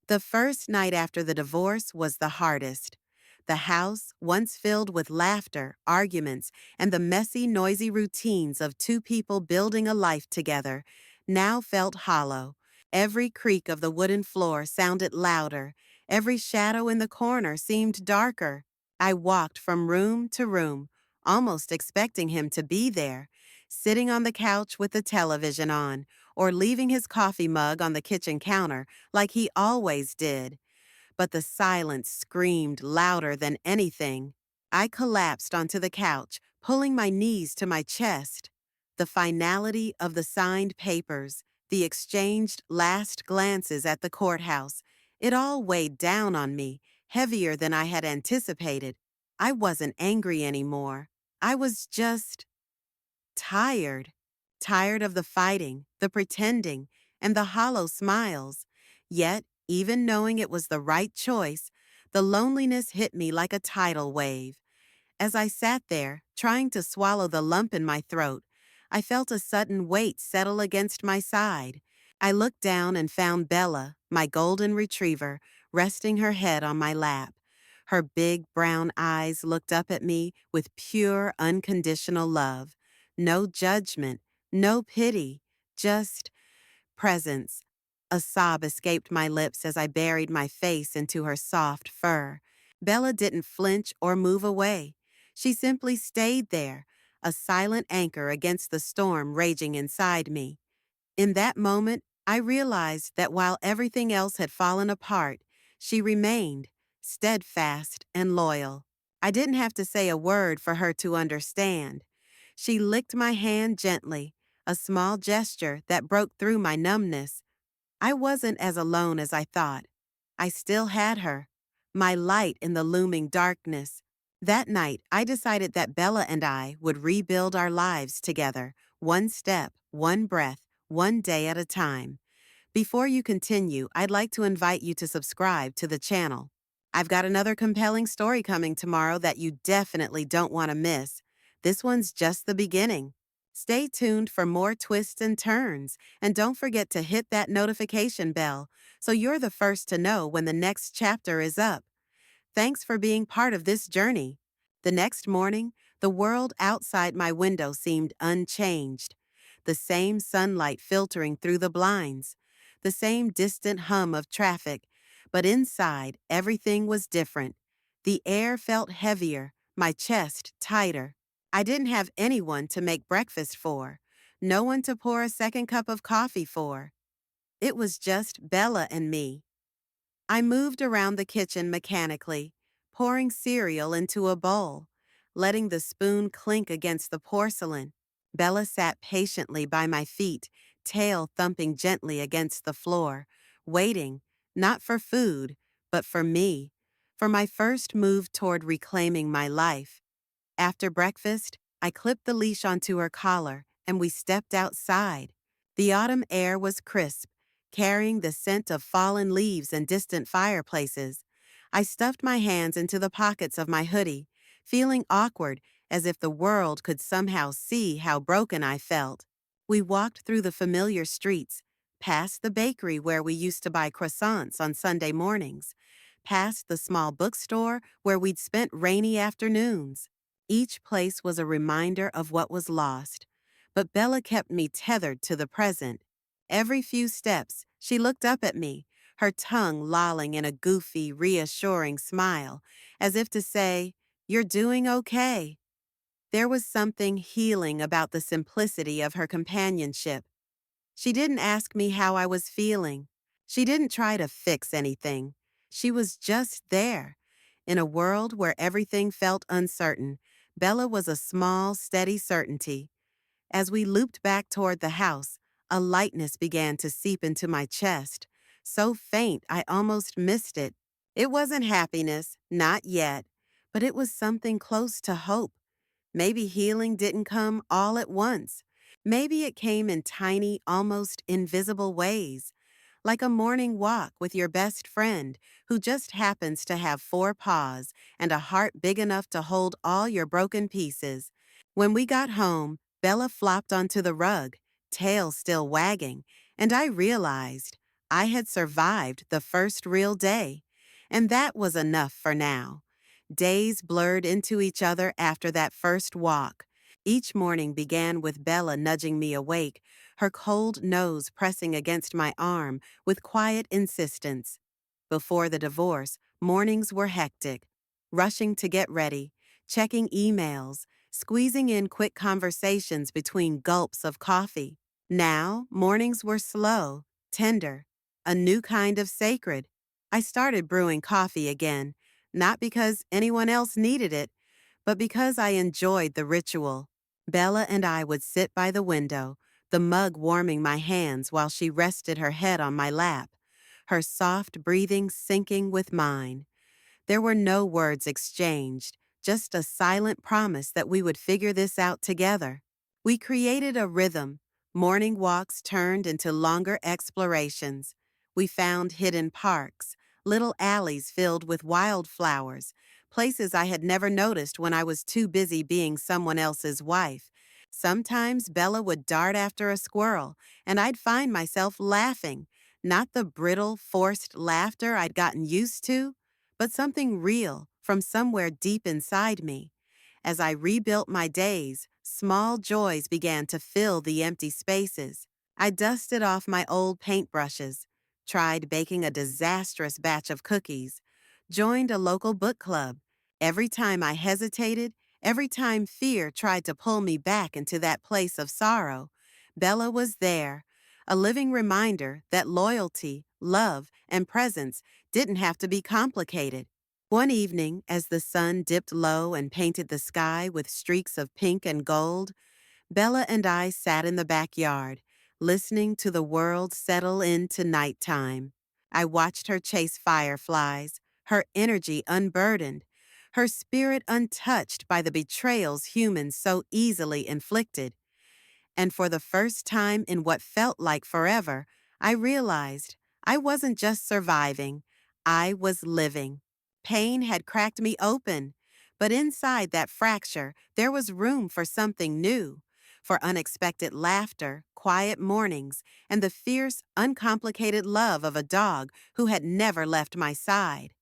The first night after the divorce was the hardest. The house, once filled with laughter, arguments, and the messy, noisy routines of two people building a life together, now felt hollow. Every creak of the wooden floor sounded louder. Every shadow in the corner seemed darker. I walked from room to room, almost expecting him to be there, sitting on the couch with the television on, or leaving his coffee mug on the kitchen counter like he always did. But the silence screamed louder than anything. I collapsed onto the couch, pulling my knees to my chest. The finality of the signed papers, the exchanged last glances at the courthouse, it all weighed down on me, heavier than I had anticipated. I wasn't angry anymore. I was just tired. Tired of the fighting, the pretending, and the hollow smiles. Yet, even knowing it was the right choice, the loneliness hit me like a tidal wave. As I sat there, trying to swallow the lump in my throat, I felt a sudden weight settle against my side. I looked down and found Bella, my golden retriever, resting her head on my lap. Her big brown eyes looked up at me with pure, unconditional love. No judgment, no pity, just presence. A sob escaped my lips as I buried my face into her soft fur. Bella didn't flinch or move away. She simply stayed there, a silent anchor against the storm raging inside me. In that moment, I realized that while everything else had fallen apart, she remained, steadfast and loyal. I didn't have to say a word for her to understand. She licked my hand gently, a small gesture that broke through my numbness. I wasn't as alone as I thought. I still had her, my light in the looming darkness. That night, I decided that Bella and I would rebuild our lives together, one step, one breath, one day at a time. Before you continue, I'd like to invite you to subscribe to the channel. I've got another compelling story coming tomorrow that you definitely don't want to miss. This one's just the beginning. Stay tuned for more twists and turns, and don't forget to hit that notification bell so you're the first to know when the next chapter is up. Thanks for being part of this journey. The next morning, the world outside my window seemed unchanged. The same sunlight filtering through the blinds, the same distant hum of traffic, but inside, everything was different. The air felt heavier, my chest tighter. I didn't have anyone to make breakfast for, no one to pour a second cup of coffee for. It was just Bella and me. I moved around the kitchen mechanically, pouring cereal into a bowl, letting the spoon clink against the porcelain. Bella sat patiently by my feet, tail thumping gently against the floor, waiting, not for food, but for me, for my first move toward reclaiming my life. After breakfast, I clipped the leash onto her collar, and we stepped outside. The autumn air was crisp, carrying the scent of fallen leaves and distant fireplaces. I stuffed my hands into the pockets of my hoodie, feeling awkward as if the world could somehow see how broken I felt. We walked through the familiar streets, past the bakery where we used to buy croissants on Sunday mornings, past the small bookstore where we'd spent rainy afternoons. Each place was a reminder of what was lost, but Bella kept me tethered to the present. Every few steps, she looked up at me, her tongue lolling in a goofy, reassuring smile, as if to say, "You're doing okay." There was something healing about the simplicity of her companionship. She didn't ask me how I was feeling. She didn't try to fix anything. She was just there. In a world where everything felt uncertain, Bella was a small, steady certainty. As we looped back toward the house, a lightness began to seep into my chest, so faint I almost missed it. It wasn't happiness, not yet, but it was something close to hope. Maybe healing didn't come all at once. Maybe it came in tiny, almost invisible ways, like a morning walk with your best friend who just happens to have four paws and a heart big enough to hold all your broken pieces. When we got home, Bella flopped onto the rug, tail still wagging, and I realized I had survived the first real day, and that was enough for now. Days blurred into each other after that first walk. Each morning began with Bella nudging me awake, her cold nose pressing against my arm with quiet insistence. Before the divorce, mornings were hectic. Rushing to get ready, checking emails, squeezing in quick conversations between gulps of coffee. Now, mornings were slow, tender, a new kind of sacred. I started brewing coffee again, not because anyone else needed it, but because I enjoyed the ritual. Bella and I would sit by the window, the mug warming my hands while she rested her head on my lap, her soft breathing syncing with mine. There were no words exchanged, just a silent promise that we would figure this out together. We created a rhythm. Morning walks turned into longer explorations. We found hidden parks, little alleys filled with wildflowers, places I had never noticed when I was too busy being someone else's wife. Sometimes Bella would dart after a squirrel, and I'd find myself laughing, not the brittle, forced laughter I'd gotten used to, but something real from somewhere deep inside me. As I rebuilt my days, small joys began to fill the empty spaces. I dusted off my old paintbrushes, tried baking a disastrous batch of cookies, joined a local book club. Every time I hesitated, every time fear tried to pull me back into that place of sorrow, Bella was there, a living reminder that loyalty, love, and presence didn't have to be complicated. One evening, as the sun dipped low and painted the sky with streaks of pink and gold, Bella and I sat in the backyard, listening to the world settle into nighttime. I watched her chase fireflies, her energy unburdened, her spirit untouched by the betrayals humans so easily inflicted. And for the first time in what felt like forever, I realized I wasn't just surviving, I was living. Pain had cracked me open, but inside that fracture, there was room for something new, for unexpected laughter, quiet mornings, and the fierce, uncomplicated love of a dog who had never left my side.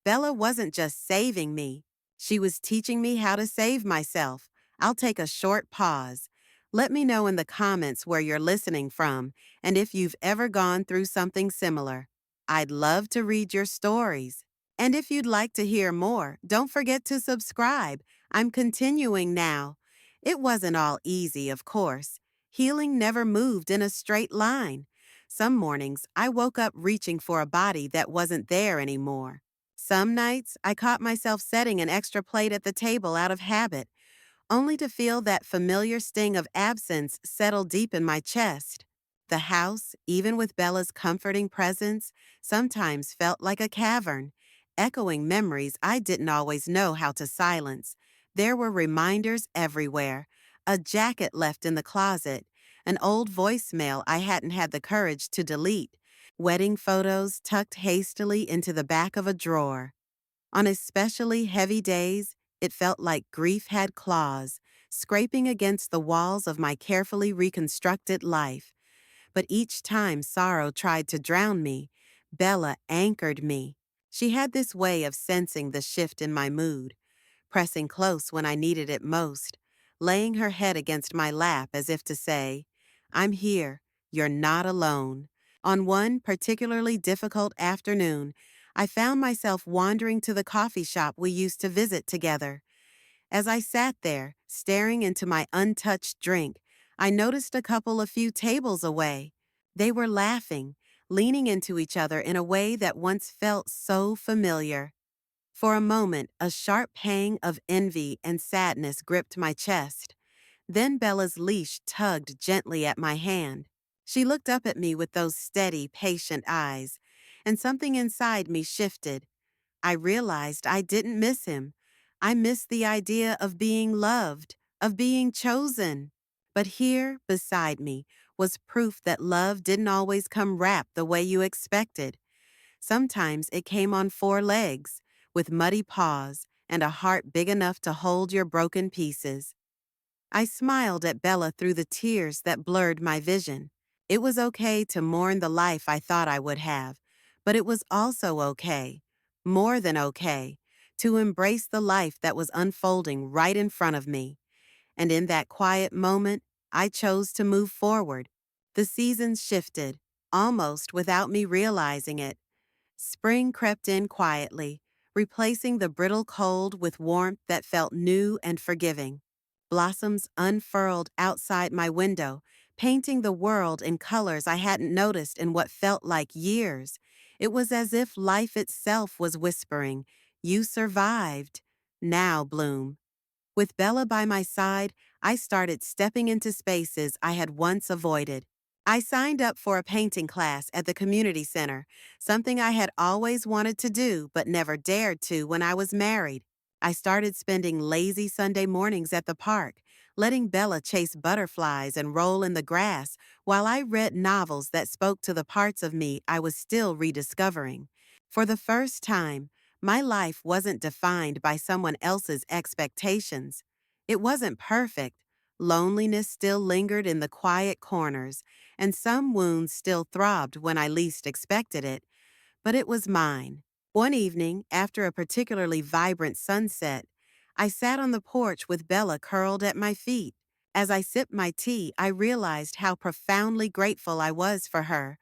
Bella wasn't just saving me. She was teaching me how to save myself. I'll take a short pause. Let me know in the comments where you're listening from and if you've ever gone through something similar. I'd love to read your stories. And if you'd like to hear more, don't forget to subscribe. I'm continuing now. It wasn't all easy, of course. Healing never moved in a straight line. Some mornings, I woke up reaching for a body that wasn't there anymore. Some nights, I caught myself setting an extra plate at the table out of habit, only to feel that familiar sting of absence settle deep in my chest. The house, even with Bella's comforting presence, sometimes felt like a cavern, echoing memories I didn't always know how to silence. There were reminders everywhere, a jacket left in the closet, an old voicemail I hadn't had the courage to delete, wedding photos tucked hastily into the back of a drawer. On especially heavy days, it felt like grief had claws, scraping against the walls of my carefully reconstructed life. But each time sorrow tried to drown me, Bella anchored me. She had this way of sensing the shift in my mood, pressing close when I needed it most, laying her head against my lap as if to say, "I'm here, you're not alone." On one particularly difficult afternoon, I found myself wandering to the coffee shop we used to visit together. As I sat there, staring into my untouched drink, I noticed a couple a few tables away. They were laughing, leaning into each other in a way that once felt so familiar. For a moment, a sharp pang of envy and sadness gripped my chest. Then Bella's leash tugged gently at my hand. She looked up at me with those steady, patient eyes, and something inside me shifted. I realized I didn't miss him. I missed the idea of being loved, of being chosen. But here, beside me, was proof that love didn't always come wrapped the way you expected. Sometimes it came on four legs, with muddy paws and a heart big enough to hold your broken pieces. I smiled at Bella through the tears that blurred my vision. It was okay to mourn the life I thought I would have, but it was also okay, more than okay, to embrace the life that was unfolding right in front of me. And in that quiet moment, I chose to move forward. The seasons shifted, almost without me realizing it. Spring crept in quietly, replacing the brittle cold with warmth that felt new and forgiving. Blossoms unfurled outside my window, painting the world in colors I hadn't noticed in what felt like years. It was as if life itself was whispering, "You survived. Now bloom." With Bella by my side, I started stepping into spaces I had once avoided. I signed up for a painting class at the community center, something I had always wanted to do but never dared to when I was married. I started spending lazy Sunday mornings at the park, letting Bella chase butterflies and roll in the grass while I read novels that spoke to the parts of me I was still rediscovering. For the first time, my life wasn't defined by someone else's expectations. It wasn't perfect. Loneliness still lingered in the quiet corners, and some wounds still throbbed when I least expected it, but it was mine. One evening, after a particularly vibrant sunset, I sat on the porch with Bella curled at my feet. As I sipped my tea, I realized how profoundly grateful I was for her,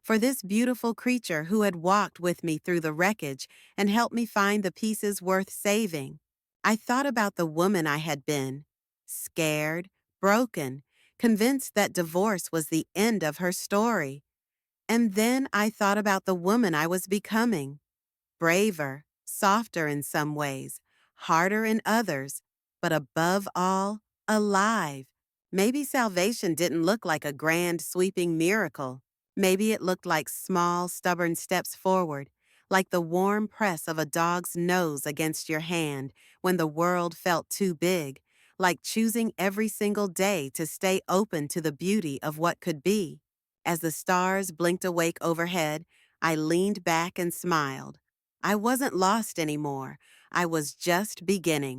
for this beautiful creature who had walked with me through the wreckage and helped me find the pieces worth saving. I thought about the woman I had been, scared, broken, convinced that divorce was the end of her story. And then I thought about the woman I was becoming, braver, softer in some ways, harder in others, but above all, alive. Maybe salvation didn't look like a grand, sweeping miracle. Maybe it looked like small, stubborn steps forward, like the warm press of a dog's nose against your hand when the world felt too big, like choosing every single day to stay open to the beauty of what could be. As the stars blinked awake overhead, I leaned back and smiled. I wasn't lost anymore. I was just beginning.